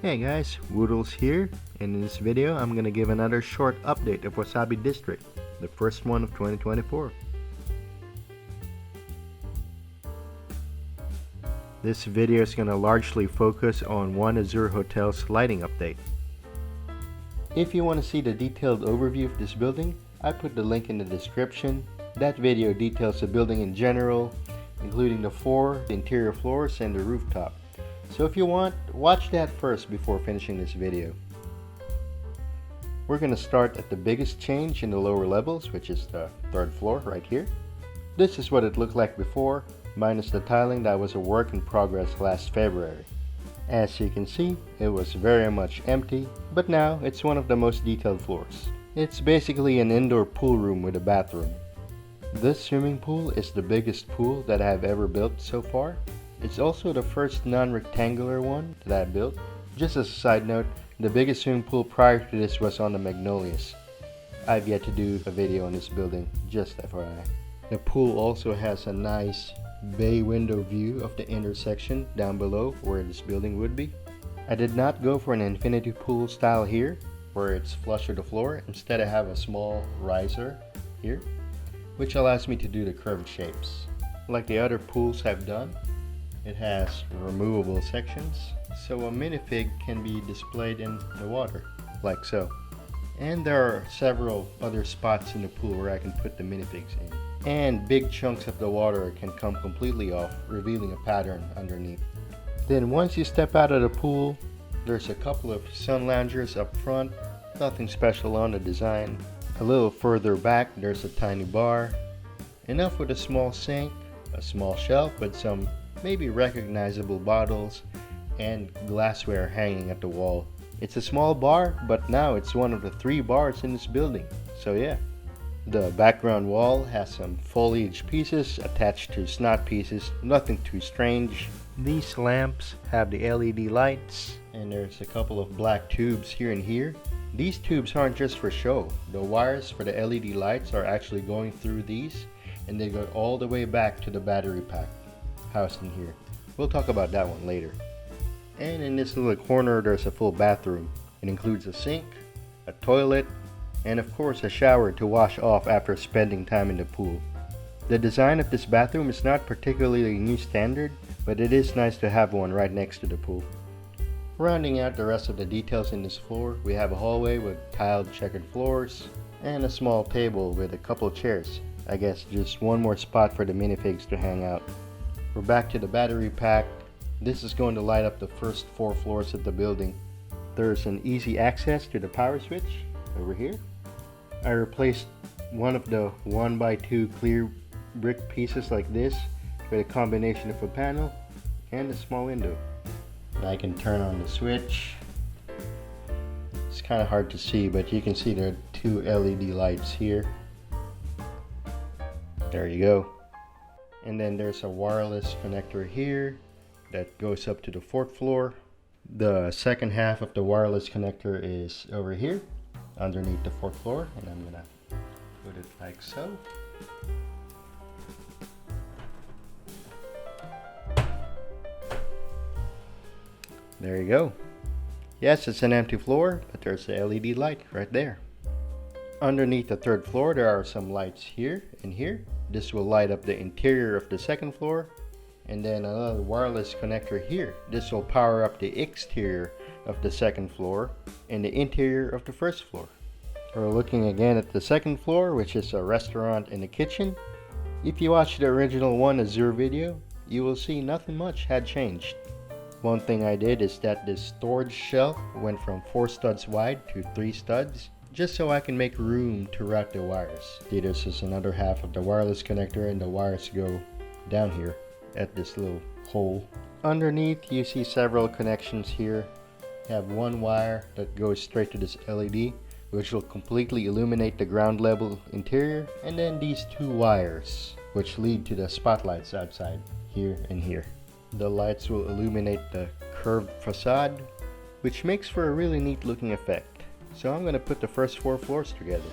Hey guys, wooootles here, and in this video I'm going to give another short update of Wasabi District, the first one of 2024. This video is going to largely focus on one Azure Hotel's lighting update. If you want to see the detailed overview of this building, I put the link in the description. That video details the building in general, including the 4 interior floors and the rooftop. So if you want, watch that first before finishing this video. We're going to start at the biggest change in the lower levels, which is the 3rd floor right here. This is what it looked like before, minus the tiling that was a work in progress last February. As you can see, it was very much empty, but now it's one of the most detailed floors. It's basically an indoor pool room with a bathroom. This swimming pool is the biggest pool that I have ever built so far. It's also the first non-rectangular one that I built. Just as a side note, the biggest swimming pool prior to this was on the Magnolias. I've yet to do a video on this building, just FYI. The pool also has a nice bay window view of the intersection down below where this building would be. I did not go for an infinity pool style here, where it's flush with the floor. Instead I have a small riser here, which allows me to do the curved shapes. Like the other pools have done, it has removable sections, so a minifig can be displayed in the water, like so. And there are several other spots in the pool where I can put the minifigs in. And big chunks of the water can come completely off, revealing a pattern underneath. Then once you step out of the pool, there's a couple of sun loungers up front, nothing special on the design. A little further back there's a tiny bar, enough with a small sink, a small shelf with some maybe recognizable bottles, and glassware hanging at the wall. It's a small bar, but now it's one of the 3 bars in this building, so yeah. The background wall has some foliage pieces attached to snot pieces, nothing too strange. These lamps have the LED lights, and there's a couple of black tubes here and here. These tubes aren't just for show. The wires for the LED lights are actually going through these, and they go all the way back to the battery pack housed in here. We'll talk about that one later. And in this little corner there's a full bathroom. It includes a sink, a toilet, and of course a shower to wash off after spending time in the pool. The design of this bathroom is not particularly new standard, but it is nice to have one right next to the pool. Rounding out the rest of the details in this floor, we have a hallway with tiled checkered floors and a small table with a couple chairs. I guess just one more spot for the minifigs to hang out. We're back to the battery pack. This is going to light up the first 4 floors of the building. There's an easy access to the power switch over here. I replaced one of the 1x2 clear brick pieces like this with a combination of a panel and a small window. I can turn on the switch. It's kind of hard to see, but you can see there are 2 LED lights here. There you go. And then there's a wireless connector here that goes up to the 4th floor. The second half of the wireless connector is over here underneath the 4th floor, and I'm gonna put it like so. There you go. Yes, it's an empty floor, but there's a LED light right there. Underneath the 3rd floor there are some lights here and here. This will light up the interior of the 2nd floor, and then another wireless connector here. This will power up the exterior of the 2nd floor and the interior of the 1st floor. We're looking again at the 2nd floor, which is a restaurant and a kitchen. If you watch the original One Azure video, you will see nothing much had changed. One thing I did is that this storage shelf went from 4 studs wide to 3 studs, just so I can make room to route the wires. This is another half of the wireless connector, and the wires go down here at this little hole. Underneath you see several connections here. You have one wire that goes straight to this LED, which will completely illuminate the ground level interior, and then these 2 wires which lead to the spotlights outside here and here. The lights will illuminate the curved facade, which makes for a really neat looking effect. So I'm going to put the first 4 floors together.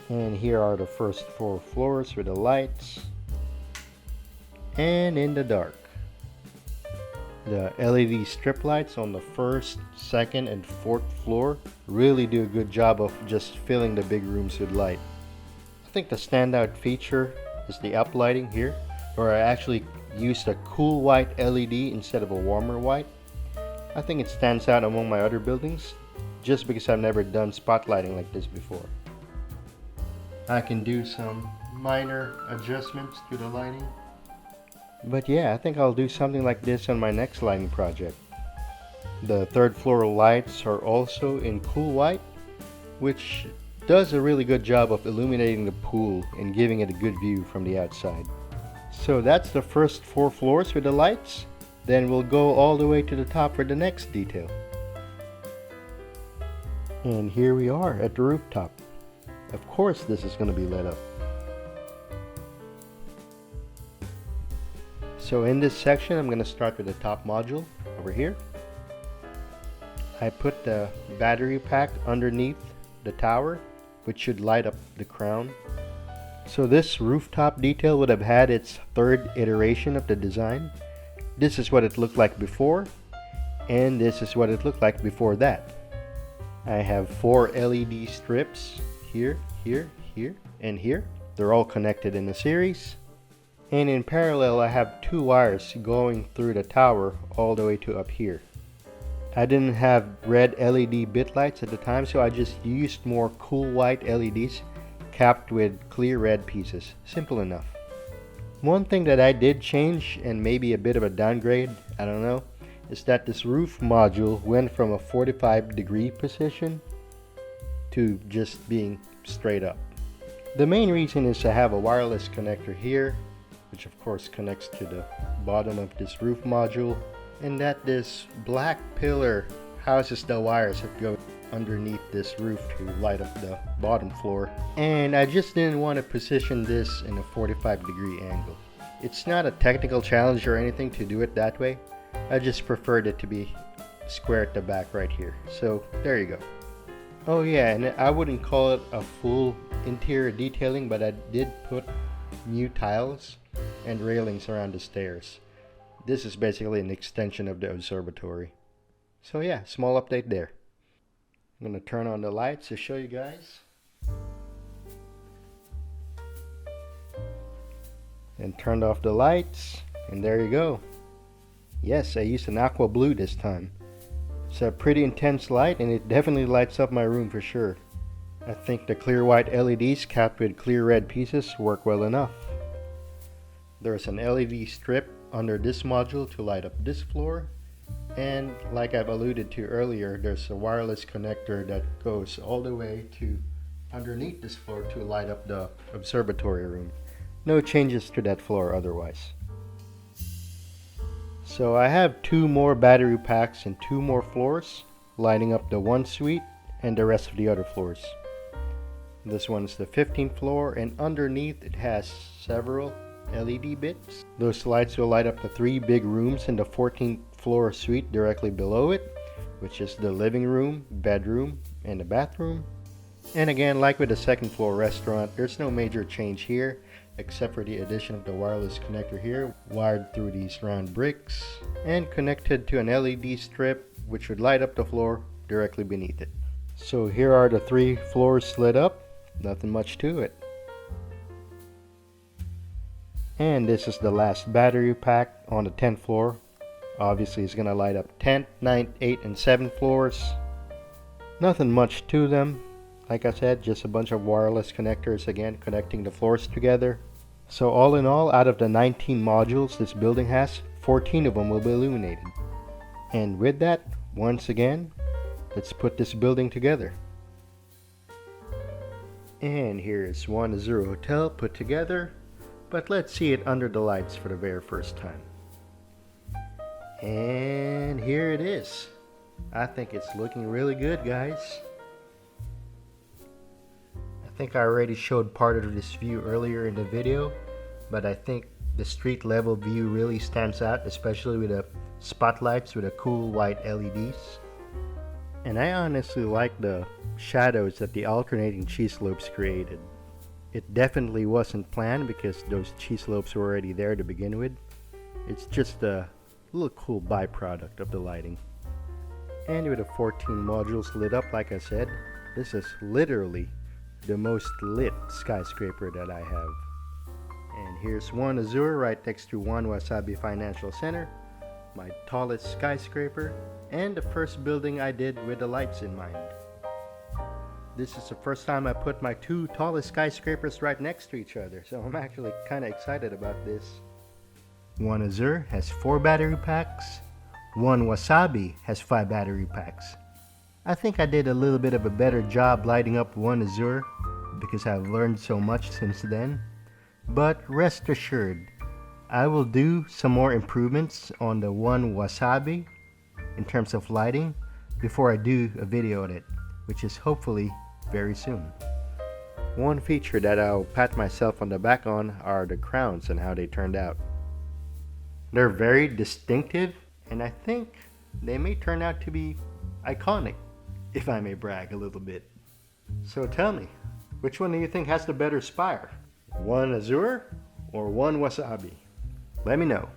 And here are the first 4 floors with the lights. And in the dark. The LED strip lights on the first, second, and fourth floor really do a good job of just filling the big rooms with light. I think the standout feature is the uplighting here, where I actually used a cool white LED instead of a warmer white. I think it stands out among my other buildings just because I've never done spotlighting like this before. I can do some minor adjustments to the lighting. But yeah, I think I'll do something like this on my next lighting project. The third floor lights are also in cool white, which does a really good job of illuminating the pool and giving it a good view from the outside. So that's the first 4 floors with the lights. Then we'll go all the way to the top for the next detail. And here we are at the rooftop. Of course this is going to be lit up. So in this section I'm going to start with the top module over here. I put the battery pack underneath the tower, which should light up the crown. So this rooftop detail would have had its 3rd iteration of the design. This is what it looked like before, and this is what it looked like before that. I have 4 LED strips here, here, here, and here. They're all connected in a series. And in parallel I have 2 wires going through the tower all the way to up here. I didn't have red LED bit lights at the time, so I just used more cool white LEDs capped with clear red pieces. Simple enough. One thing that I did change, and maybe a bit of a downgrade, I don't know, is that this roof module went from a 45-degree position to just being straight up. The main reason is to have a wireless connector here, which of course connects to the bottom of this roof module, and that this black pillar houses the wires that go underneath this roof to light up the bottom floor. And I just didn't want to position this in a 45-degree angle. It's not a technical challenge or anything to do it that way. I just preferred it to be square at the back right here. So there you go. Oh yeah, and I wouldn't call it a full interior detailing, but I did put new tiles and railings around the stairs. This is basically an extension of the observatory. So yeah, small update there. I'm going to turn on the lights to show you guys. And turned off the lights, and there you go. Yes, I used an aqua blue this time. It's a pretty intense light, and it definitely lights up my room for sure. I think the clear white LEDs capped with clear red pieces work well enough. There's an LED strip under this module to light up this floor, and like I've alluded to earlier, there's a wireless connector that goes all the way to underneath this floor to light up the observatory room. No changes to that floor otherwise. So I have 2 more battery packs and 2 more floors lighting up the 1 suite and the rest of the other floors. This one's the 15th floor, and underneath it has several LED bits. Those lights will light up the 3 big rooms in the 14th floor suite directly below it, which is the living room, bedroom, and the bathroom. And again, like with the 2nd floor restaurant, there's no major change here except for the addition of the wireless connector here, wired through these round bricks and connected to an LED strip which would light up the floor directly beneath it. So here are the 3 floors lit up. Nothing much to it. And this is the last battery pack on the 10th floor. Obviously it's gonna light up 10th, 9th, 8th, and 7th floors. Nothing much to them. Like I said, just a bunch of wireless connectors again connecting the floors together. So all in all, out of the 19 modules this building has, 14 of them will be illuminated. And with that, once again, let's put this building together. And here is one Azure Hotel put together, but let's see it under the lights for the very first time. And here it is. I think it's looking really good, guys. I think I already showed part of this view earlier in the video, but I think the street level view really stands out, especially with the spotlights with the cool white LEDs. And I honestly like the shadows that the alternating cheese slopes created. It definitely wasn't planned because those cheese slopes were already there to begin with. It's just the a little cool byproduct of the lighting. And with the 14 modules lit up, like I said, this is literally the most lit skyscraper that I have. And here's One Azure right next to One Wasabi Financial Center, my tallest skyscraper, and the first building I did with the lights in mind. This is the first time I put my two tallest skyscrapers right next to each other, so I'm actually kind of excited about this. One Azure has 4 battery packs. One Wasabi has 5 battery packs. I think I did a little bit of a better job lighting up One Azure because I've learned so much since then. But rest assured, I will do some more improvements on the One Wasabi in terms of lighting before I do a video on it, which is hopefully very soon. One feature that I'll pat myself on the back on are the crowns and how they turned out. They're very distinctive, and I think they may turn out to be iconic, if I may brag a little bit. So tell me, which one do you think has the better spire? One Azure or One Wasabi? Let me know.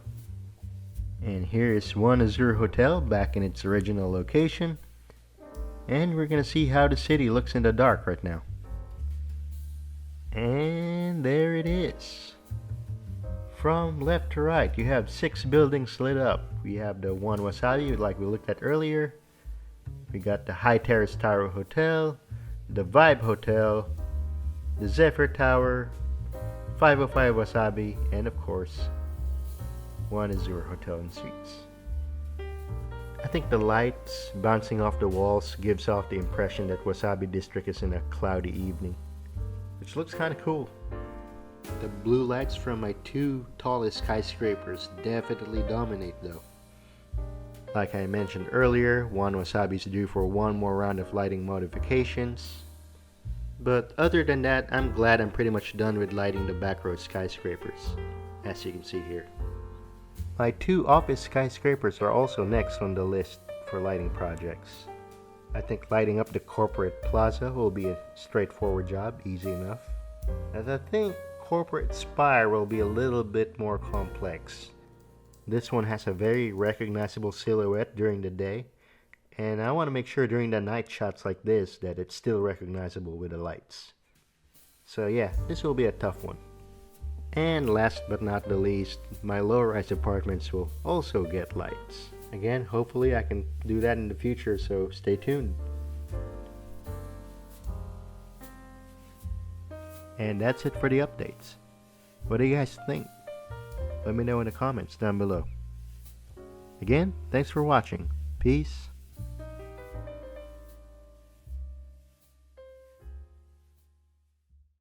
And here is One Azure Hotel back in its original location. And we're gonna see how the city looks in the dark right now. And there it is. From left to right, you have 6 buildings lit up. We have the One Wasabi, like we looked at earlier. We got the High Terrace Tower Hotel, the Vibe Hotel, the Zephyr Tower, 505 Wasabi, and of course, One Azure Hotel and Suites. I think the lights bouncing off the walls gives off the impression that Wasabi District is in a cloudy evening, which looks kind of cool. The blue lights from my 2 tallest skyscrapers definitely dominate though. Like I mentioned earlier, One Wasabi is due for one more round of lighting modifications. But other than that, I'm glad I'm pretty much done with lighting the back row skyscrapers, as you can see here. My 2 office skyscrapers are also next on the list for lighting projects. I think lighting up the corporate plaza will be a straightforward job, easy enough. As I think corporate spire will be a little bit more complex. This one has a very recognizable silhouette during the day, and I want to make sure during the night shots like this that it's still recognizable with the lights. So yeah, this will be a tough one. And last but not the least, my low-rise apartments will also get lights. Again, hopefully I can do that in the future, so stay tuned. And that's it for the updates. What do you guys think? Let me know in the comments down below. Again, thanks for watching. Peace.